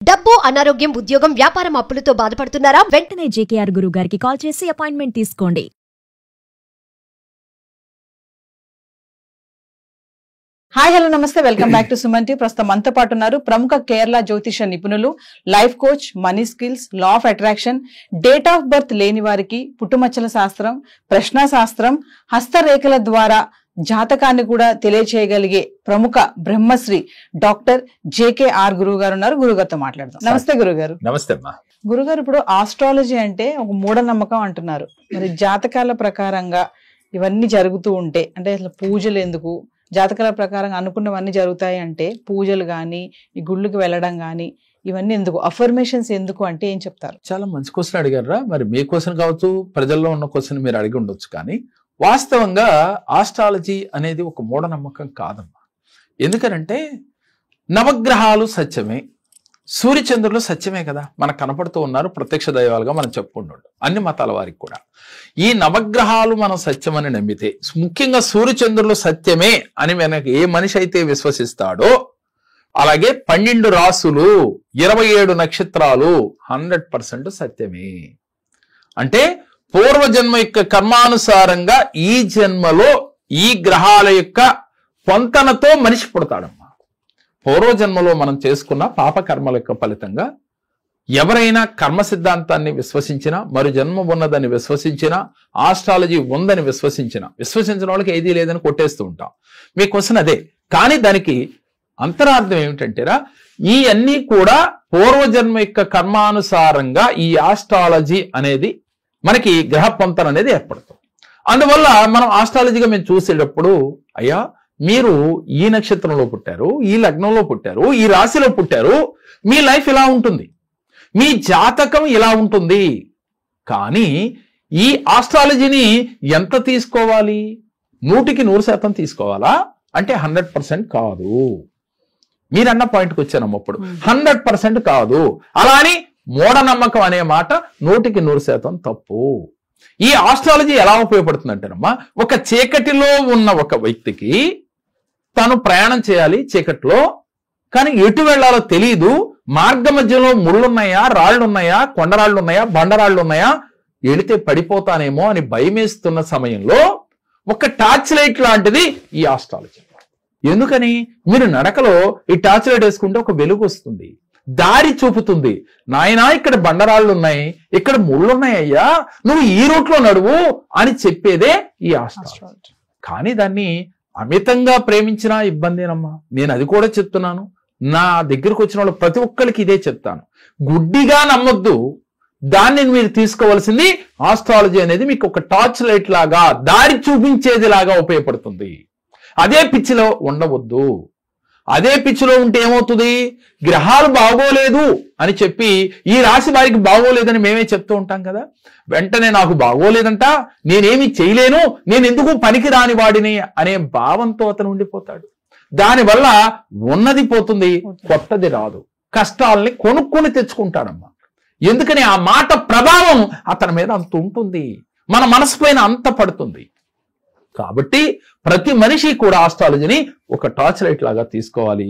డబ్బు, అనారోగ్యం, ఉద్యోగం, వ్యాపారం, అప్పులతో బాధపడుతున్నారా? వెంటనే జేకేఆర్ గురువు గారికి కాల్ చేసి అపాయింట్మెంట్ తీసుకోండి. హాయ్, హలో, నమస్తే, welcome back to Suman TV. ప్రస్తుతం మనతో పాటు ఉన్నారు ప్రముఖ కేరళ జ్యోతిష నిపుణులు, life coach, money skills, law of attraction, date of birth లేని వారికి పుట్టుమచ్చల శాస్త్రం, ప్రశ్న శాస్త్రం, హస్తరేఖల ద్వారా జాతకాన్ని కూడా తెలియచేయగలిగే ప్రముఖ బ్రహ్మశ్రీ డాక్టర్ జేకేఆర్ గురువు గారు ఉన్నారు. గురుగారితో మాట్లాడదాం. నమస్తే గురుగారు. నమస్తే అమ్మా. గురుగారు, ఇప్పుడు ఆస్ట్రాలజీ అంటే ఒక మూఢనమ్మకం అంటున్నారు. మరి జాతకాల ప్రకారంగా ఇవన్నీ జరుగుతూ ఉంటే అంటే అసలు పూజలు ఎందుకు, జాతకాల ప్రకారంగా అనుకున్నవన్నీ జరుగుతాయి అంటే పూజలు కానీ ఈ గుళ్ళకి వెళ్ళడం కానీ ఇవన్నీ ఎందుకు, అఫర్మేషన్స్ ఎందుకు అంటే ఏం చెప్తారు? చాలా మంచి క్వశ్చన్ అడిగారా. మరి మీ క్వశ్చన్ కావచ్చు, ప్రజల్లో ఉన్న క్వశ్చన్ మీరు అడిగి ఉండొచ్చు. కానీ వాస్తవంగా ఆస్ట్రాలజీ అనేది ఒక మూఢనమ్మకం కాదమ్మా. ఎందుకనంటే నవగ్రహాలు సత్యమే, సూర్యచంద్రులు సత్యమే కదా, మనకు కనపడుతూ ఉన్నారు, ప్రత్యక్ష దైవాలుగా మనం చెప్పుకుంటున్నాం అన్ని మతాల వారికి కూడా. ఈ నవగ్రహాలు మనం సత్యమని నమ్మితే, ముఖ్యంగా సూర్యచంద్రులు సత్యమే అని మనకి ఏ మనిషి అయితే విశ్వసిస్తాడో, అలాగే 12 రాసులు, 27 నక్షత్రాలు 100% సత్యమే. అంటే పూర్వజన్మ యొక్క కర్మానుసారంగా ఈ జన్మలో ఈ గ్రహాల యొక్క పొంతనతో మనిషి పుడతాడమ్మా. పూర్వజన్మలో మనం చేసుకున్న పాపకర్మల యొక్క ఫలితంగా ఎవరైనా కర్మ సిద్ధాంతాన్ని విశ్వసించినా, మరు జన్మ ఉన్నదని విశ్వసించినా, ఆస్ట్రాలజీ ఉందని విశ్వసించిన వాళ్ళకి ఏదీ లేదని కొట్టేస్తూ ఉంటాం. మీ క్వశ్చన్ అదే. కానీ దానికి అంతరార్థం ఏమిటంటేరా, ఈ అన్నీ కూడా పూర్వజన్మ యొక్క కర్మానుసారంగా ఈ ఆస్ట్రాలజీ అనేది మనకి గ్రహ పొంతన అనేది ఏర్పడుతుంది. అందువల్ల మనం ఆస్ట్రాలజీగా మేము చూసేటప్పుడు, అయ్యా మీరు ఈ నక్షత్రంలో పుట్టారు, ఈ లగ్నంలో పుట్టారు, ఈ రాశిలో పుట్టారు, మీ లైఫ్ ఇలా ఉంటుంది, మీ జాతకం ఇలా ఉంటుంది. కానీ ఈ ఆస్ట్రాలజీని ఎంత తీసుకోవాలి? 100% తీసుకోవాలా అంటే 100% కాదు. మీరన్న పాయింట్కి వచ్చానమ్మ. ఇప్పుడు 100% కాదు. అలా అని మూఢనమ్మకం అనే మాట 100% తప్పు. ఈ ఆస్ట్రాలజీ ఎలా ఉపయోగపడుతుందంటేనమ్మా, ఒక చీకటిలో ఉన్న ఒక వ్యక్తికి తను ప్రయాణం చేయాలి చీకట్లో, కానీ ఎటు వెళ్లాలో తెలియదు, మార్గ మధ్యలో ముళ్ళున్నాయా, రాళ్లున్నాయా, కొండరాళ్లున్నాయా, బండరాళ్లు ఉన్నాయా, ఎడితే పడిపోతానేమో అని భయమేస్తున్న సమయంలో ఒక టార్చ్ లైట్ లాంటిది ఈ ఆస్ట్రాలజీ. ఎందుకని? మీరు నడకలో ఈ టార్చ్ లైట్ వేసుకుంటే ఒక వెలుగు వస్తుంది, దారి చూపుతుంది. నాయనా ఇక్కడ బండరాళ్ళు ఉన్నాయి, ఇక్కడ ముళ్ళున్నాయ్యా, నువ్వు ఈ రూట్లో నడువు అని చెప్పేదే ఈ ఆస్ట్రాలజీ. కానీ దాన్ని అమితంగా ప్రేమించినా ఇబ్బందేనమ్మా. నేను అది కూడా చెప్తున్నాను. నా దగ్గరకు వచ్చిన వాళ్ళు ప్రతి ఒక్కరికి ఇదే చెప్తాను. గుడ్డిగా నమ్మొద్దు. దాన్ని మీరు తీసుకోవాల్సింది ఆస్ట్రాలజీ అనేది మీకు ఒక టార్చ్ లైట్ లాగా, దారి చూపించేది లాగా ఉపయోగపడుతుంది. అదే పిచ్చిలో ఉండవద్దు. అదే పిచ్చిలో ఉంటే ఏమవుతుంది? గ్రహాలు బాగోలేదు అని చెప్పి, ఈ రాశి వారికి బాగోలేదని మేమే చెప్తూ ఉంటాం కదా, వెంటనే నాకు బాగోలేదంట, నేనేమి చేయలేను, నేను ఎందుకు పనికి రాని వాడిని అనే భావంతో అతను ఉండిపోతాడు. దానివల్ల ఉన్నది పోతుంది, కొత్తది రాదు. కష్టాలని కొనుక్కొని తెచ్చుకుంటాడమ్మా. ఎందుకని? ఆ మాట ప్రభావం అతని మీద అంత ఉంటుంది, మన మనసు పైన అంత పడుతుంది. కాబట్టి ప్రతి మనిషి కూడా ఆస్ట్రాలజీని ఒక టార్చ్ లైట్ లాగా తీసుకోవాలి.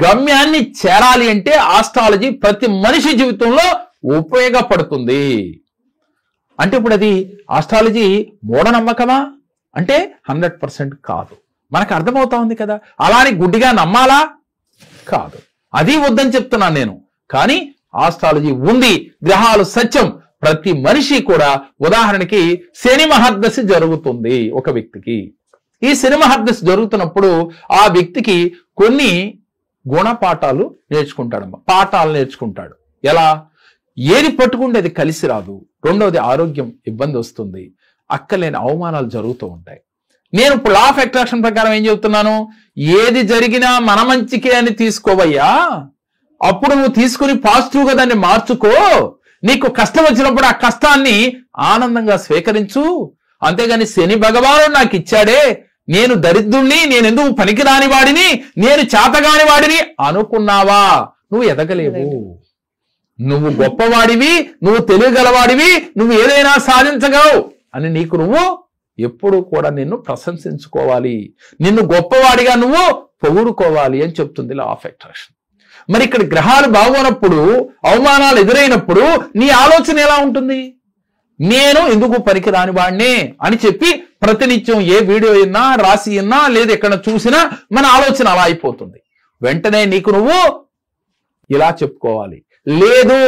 గమ్యాన్ని చేరాలి అంటే ఆస్ట్రాలజీ ప్రతి మనిషి జీవితంలో ఉపయోగపడుతుంది. అంటే ఇప్పుడు అది ఆస్ట్రాలజీ మూఢనమ్మకమా అంటే 100% కాదు. మనకు అర్థమవుతా ఉంది కదా. అలానే గుడ్డిగా నమ్మాలా? కాదు. అది వద్దని చెప్తున్నాను నేను. కానీ ఆస్ట్రాలజీ ఉంది, గ్రహాలు సత్యం. ప్రతి మనిషి కూడా, ఉదాహరణకి శని మహర్దశ జరుగుతుంది ఒక వ్యక్తికి. ఈ శని మహర్దశ జరుగుతున్నప్పుడు ఆ వ్యక్తికి కొన్ని గుణపాఠాలు నేర్చుకుంటాడమ్మా, పాఠాలు నేర్చుకుంటాడు. ఎలా? ఏది పట్టుకుంటే అది కలిసి రాదు. రెండవది, ఆరోగ్యం ఇబ్బంది వస్తుంది, అక్కలేని అవమానాలు జరుగుతూ ఉంటాయి. నేను ఇప్పుడు లా ఆఫ్ అట్రాక్షన్ ప్రకారం ఏం చెబుతున్నాను? ఏది జరిగినా మన మంచికే అని తీసుకోవయ్యా. అప్పుడు నువ్వు తీసుకుని పాజిటివ్గా దాన్ని మార్చుకో. నీకు కష్టం వచ్చినప్పుడు ఆ కష్టాన్ని ఆనందంగా స్వీకరించు. అంతేగాని శని భగవానుడు నాకు ఇచ్చాడే, నేను దరిద్రుణ్ణి, నేనెందుకు పనికిరాని వాడిని, నేను చేతగాని వాడిని అనుకున్నావా? నువ్వు ఎదగలేవు. నువ్వు గొప్పవాడివి, నువ్వు తెలియగలవాడివి, నువ్వు ఏదైనా సాధించగలవు అని నీకు నువ్వు ఎప్పుడు కూడా నిన్ను ప్రశంసించుకోవాలి, నిన్ను గొప్పవాడిగా నువ్వు పొగుడుకోవాలి అని చెప్తుంది లా ఆఫ్ అట్రాక్షన్. మరి ఇక్కడ గ్రహాలు బాగోనప్పుడు, అవమానాలు ఎదురైనప్పుడు నీ ఆలోచన ఎలా ఉంటుంది? నేను ఎందుకు పనికి రాని వాడినే అని చెప్పి ప్రతినిత్యం ఏ వీడియో అయినా రాసి అయినా లేదా ఎక్కడ చూసినా మన ఆలోచన అలా అయిపోతుంది. వెంటనే నీకు నువ్వు ఇలా చెప్పుకోవాలి, లేదు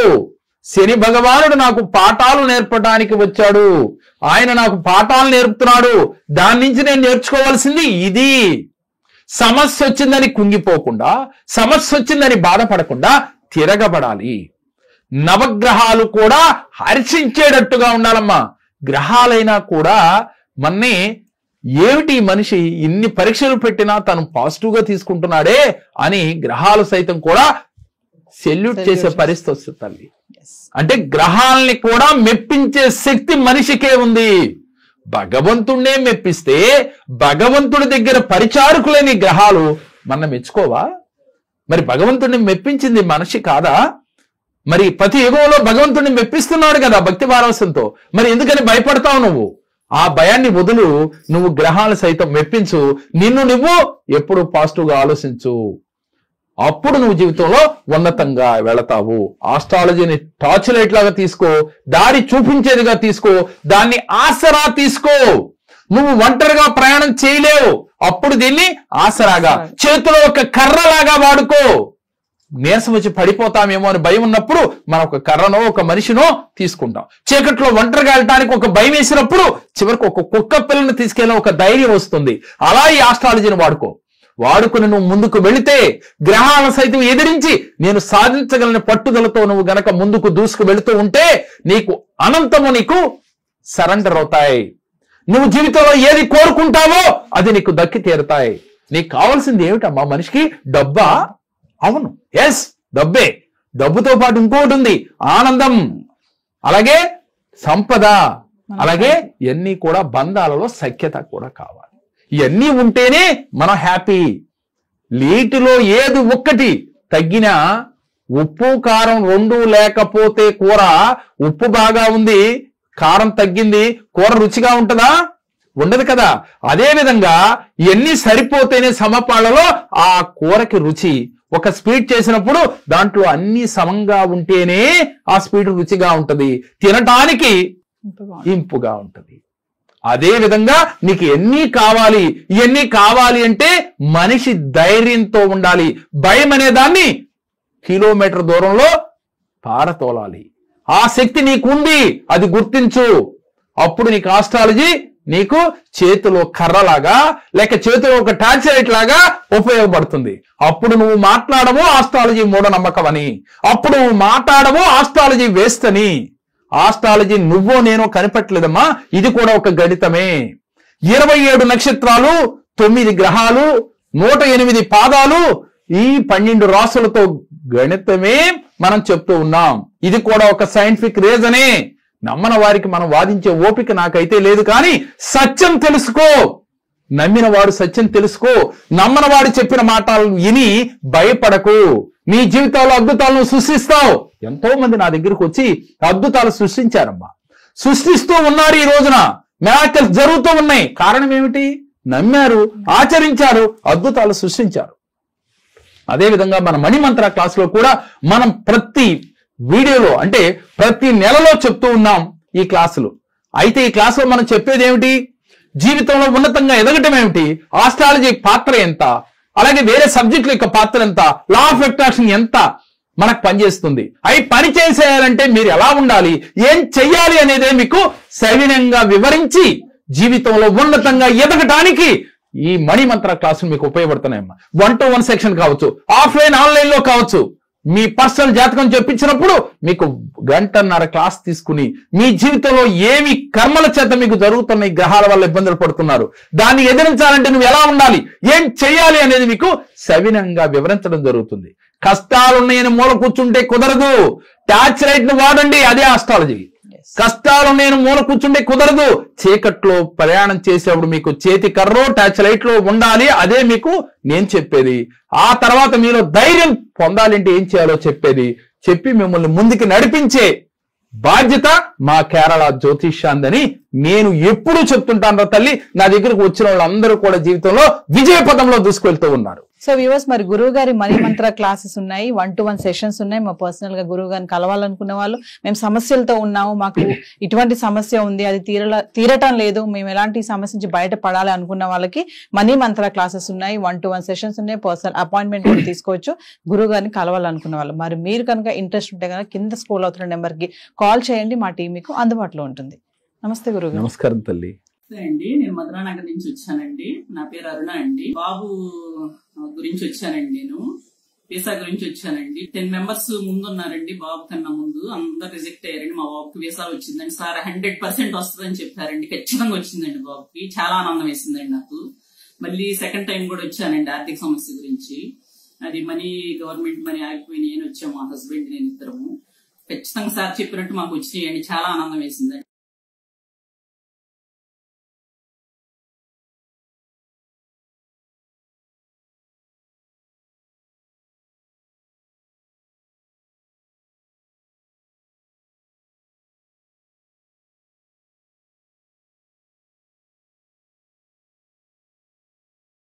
శని భగవానుడు నాకు పాఠాలు నేర్పడానికి వచ్చాడు, ఆయన నాకు పాఠాలు నేర్పుతున్నాడు, దాని నుంచి నేను నేర్చుకోవాల్సింది ఇది. సమస్య వచ్చిందని కుంగిపోకుండా, సమస్య వచ్చిందని బాధపడకుండా తిరగబడాలి. నవగ్రహాలు కూడా హర్షించేటట్టుగా ఉండాలమ్మా. గ్రహాలైనా కూడా మన్ని ఏమిటి మనిషి ఇన్ని పరీక్షలు పెట్టినా తను పాజిటివ్ గా తీసుకుంటున్నాడే అని గ్రహాలు సైతం కూడా సెల్యూట్ చేసే పరిస్థితి వస్తుంది తల్లి. అంటే గ్రహాలని కూడా మెప్పించే శక్తి మనిషికే ఉంది. భగవంతుడినే మెప్పిస్తే భగవంతుడి దగ్గర పరిచారకులేని గ్రహాలు మన మెచ్చుకోవా? మరి భగవంతుడిని మెప్పించింది మనిషి కాదా? మరి ప్రతి యుగంలో భగవంతుడిని మెప్పిస్తున్నాడు కదా భక్తి పారవశ్యంతో. మరి ఎందుకని భయపడతావు నువ్వు? ఆ భయాన్ని వదులు, నువ్వు గ్రహాలు సైతం మెప్పించు, నిన్ను నువ్వు ఎప్పుడు పాజిటివ్ గా ఆలోచించు. అప్పుడు నువ్వు జీవితంలో ఉన్నతంగా వెళతావు. ఆస్ట్రాలజీని టార్చ్ లైట్ లాగా తీసుకో, దారి చూపించేదిగా తీసుకో, దాన్ని ఆసరా తీసుకో. నువ్వు ఒంటరిగా ప్రయాణం చేయలేవు, అప్పుడు దీన్ని ఆసరాగా చేతిలో ఒక కర్రలాగా వాడుకో. నీరసం వచ్చి పడిపోతామేమో అని భయం ఉన్నప్పుడు మనం ఒక కర్రనో ఒక మనిషినో తీసుకుంటాం. చీకట్లో ఒంటరిగా వెళ్ళటానికి ఒక భయం వేసినప్పుడు చివరికి ఒక కుక్క పిల్లని తీసుకెళ్ళిన ఒక ధైర్యం వస్తుంది. అలా ఈ ఆస్ట్రాలజీని వాడుకుని నువ్వు ముందుకు వెళితే గ్రహాల సైతం ఎదిరించి నేను సాధించగలిగిన పట్టుదలతో నువ్వు గనక ముందుకు దూసుకు వెళుతూ ఉంటే నీకు అనంతము నీకు సరెండర్ అవుతాయి. నువ్వు జీవితంలో ఏది కోరుకుంటావో అది నీకు దక్కి తీరుతాయి. నీకు కావాల్సింది ఏమిటమ్మా? మనిషికి డబ్బా? అవును, ఎస్, డబ్బే. డబ్బుతో పాటు ఇంకోటి ఉంది, ఆనందం, అలాగే సంపద, అలాగే ఇవన్నీ కూడా బంధాలలో సఖ్యత కూడా కావాలి. ఇవన్నీ ఉంటేనే మనం హ్యాపీ. వీటిలో ఏది ఒక్కటి తగ్గినా, ఉప్పు కారం రెండు లేకపోతే కూర, ఉప్పు బాగా ఉంది కారం తగ్గింది, కూర రుచిగా ఉంటుందా? ఉండదు కదా. అదే విధంగా ఇవన్నీ సరిపోతేనే సమపాళ్లలో ఆ కూరకి రుచి. ఒక స్వీట్ చేసినప్పుడు దాంట్లో అన్ని సమంగా ఉంటేనే ఆ స్వీట్ రుచిగా ఉంటది, తినటానికి ఇంపుగా ఉంటది. అదే విధంగా నీకు ఎన్ని కావాలి, ఇవన్నీ కావాలి అంటే మనిషి ధైర్యంతో ఉండాలి. భయం అనే దాన్ని కిలోమీటర్ దూరంలో పారతోలాలి. ఆ శక్తి నీకుంది, అది గుర్తించు. అప్పుడు నీకు ఆస్ట్రాలజీ నీకు చేతిలో కర్రలాగా లేక చేతిలో ఒక టార్చ్ లైట్ లాగా ఉపయోగపడుతుంది. అప్పుడు నువ్వు మాట్లాడవు ఆస్ట్రాలజీ మూఢనమ్మకం అని, అప్పుడు నువ్వు మాట్లాడవు ఆస్ట్రాలజీ వేస్ట్ అని. ఆస్ట్రాలజీ నువ్వో నేనో కనిపెట్టలేదమ్మా, ఇది కూడా ఒక గణితమే. 27 నక్షత్రాలు, 9 గ్రహాలు, 108 పాదాలు, ఈ 12 రాసులతో గణితమే మనం చెప్తూ ఉన్నాం. ఇది కూడా ఒక సైంటిఫిక్ రీజనే. నమ్మని వారికి మనం వాదించే ఓపిక నాకైతే లేదు, కానీ సత్యం తెలుసుకో. నమ్మిన వాడు సత్యం తెలుసుకో. నమ్మని వాడు చెప్పిన మాటలు విని భయపడకు. నీ జీవితాల్లో అద్భుతాలను సృష్టిస్తావు. ఎంతో మంది నా దగ్గరకు వచ్చి అద్భుతాలు సృష్టించారమ్మా, సృష్టిస్తూ ఉన్నారు. ఈ రోజున మిరాకిల్స్ జరుగుతూ ఉన్నాయి. కారణం ఏమిటి? నమ్మారు, ఆచరించారు, అద్భుతాలు సృష్టించారు. అదేవిధంగా మన మణిమంత్ర క్లాసులో కూడా మనం ప్రతి వీడియోలో అంటే ప్రతి నెలలో చెప్తూ ఉన్నాం ఈ క్లాసులు. అయితే ఈ క్లాసులో మనం చెప్పేది ఏమిటి? జీవితంలో ఉన్నతంగా ఎదగటం ఏమిటి, ఆస్ట్రాలజీ పాత్ర ఎంత, అలాగే వేరే సబ్జెక్టుల యొక్క పాత్ర ఎంత, లా ఆఫ్ అట్రాక్షన్ ఎంత మనకు పనిచేస్తుంది, అవి పని చేసేయాలంటే మీరు ఎలా ఉండాలి, ఏం చెయ్యాలి అనేదే మీకు సవినంగా వివరించి జీవితంలో ఉన్నతంగా ఎదగటానికి ఈ మణిమంత్ర క్లాసులు మీకు ఉపయోగపడుతున్నాయమ్మా. 1-to-1 సెక్షన్ కావచ్చు, ఆఫ్లైన్ ఆన్లైన్ లో కావచ్చు. మీ పర్సనల్ జాతకం చెప్పించినప్పుడు మీకు 1.5 గంట క్లాస్ తీసుకుని మీ జీవితంలో ఏమి కర్మల చేత మీకు జరుగుతున్న గ్రహాల వల్ల ఇబ్బందులు పడుతున్నారు, దాన్ని ఎదిరించాలంటే నువ్వు ఎలా ఉండాలి, ఏం చెయ్యాలి అనేది మీకు సవినంగా వివరించడం జరుగుతుంది. కష్టాలున్నాయని మూల కూర్చుంటే కుదరదు. టార్చ్ లైట్ ను వాడండి, అదే ఆస్ట్రాలజీ. కష్టాలున్నాయని మూల కూర్చుంటే కుదరదు. చీకట్లో ప్రయాణం చేసేప్పుడు మీకు చేతి కర్రో టార్చ్ లైట్ లో ఉండాలి, అదే మీకు నేను చెప్పేది. ఆ తర్వాత మీరు ధైర్యం పొందాలంటే ఏం చేయాలో చెప్పి మిమ్మల్ని ముందుకు నడిపించే బాధ్యత మా కేరళ జ్యోతిష్యాందని నేను ఎప్పుడూ చెప్తుంటాను తల్లి. నా దగ్గరకు వచ్చిన వాళ్ళందరూ కూడా జీవితంలో విజయ పదంలో దూసుకెళ్తూ ఉన్నారు. సో వ్యూవర్స్, మరి గురువు గారి మనీ మంత్ర క్లాసెస్ ఉన్నాయి, 1-to-1 సెషన్స్ ఉన్నాయి. మా పర్సనల్ గా గురువు గారిని కలవాలనుకునే వాళ్ళు, మేము సమస్యలతో ఉన్నాము, మాకు ఇటువంటి సమస్య ఉంది, అది తీరటం లేదు, మేము ఎలాంటి సమస్య నుంచి బయటపడాలి అనుకున్న వాళ్ళకి మనీ మంత్ర క్లాసెస్ ఉన్నాయి, 1-to-1 సెషన్స్ ఉన్నాయి. పర్సనల్ అపాయింట్మెంట్ కూడా తీసుకోవచ్చు గురువు గారిని కలవాలనుకున్న వాళ్ళు. మరి మీరు కనుక ఇంట్రెస్ట్ ఉంటే కనుక కింద స్క్రోల్ అవుతున్న నెంబర్ కి కాల్ చేయండి, మా టీం మీకు అందుబాటులో ఉంటుంది. నమస్తే గురువు. నమస్కారం తల్లి. అండి, నేను మధురానగర్ నుంచి వచ్చానండి. నా పేరు అరుణ అండి. బాబు గురించి వచ్చానండి. నేను వీసా గురించి వచ్చానండి. 10 మెంబర్స్ ముందు ఉన్నారండి. బాబు కన్నా ముందు అందరు రిజెక్ట్ అయ్యారండి. మా బాబుకి వీసా వచ్చిందండి. సార్ 100% వస్తుందని చెప్పారండి. ఖచ్చితంగా వచ్చిందండి. బాబుకి చాలా ఆనందం వేసిందండి నాకు. మళ్ళీ సెకండ్ టైం కూడా వచ్చానండి ఆర్థిక సమస్య గురించి. అది గవర్నమెంట్ మనీ ఆగిపోయినాయి అని వచ్చాము మా హస్బెండ్ నేను ఇద్దరము. ఖచ్చితంగా సార్ చెప్పినట్టు మాకు వచ్చినాయండి. చాలా ఆనందం వేసిందండి.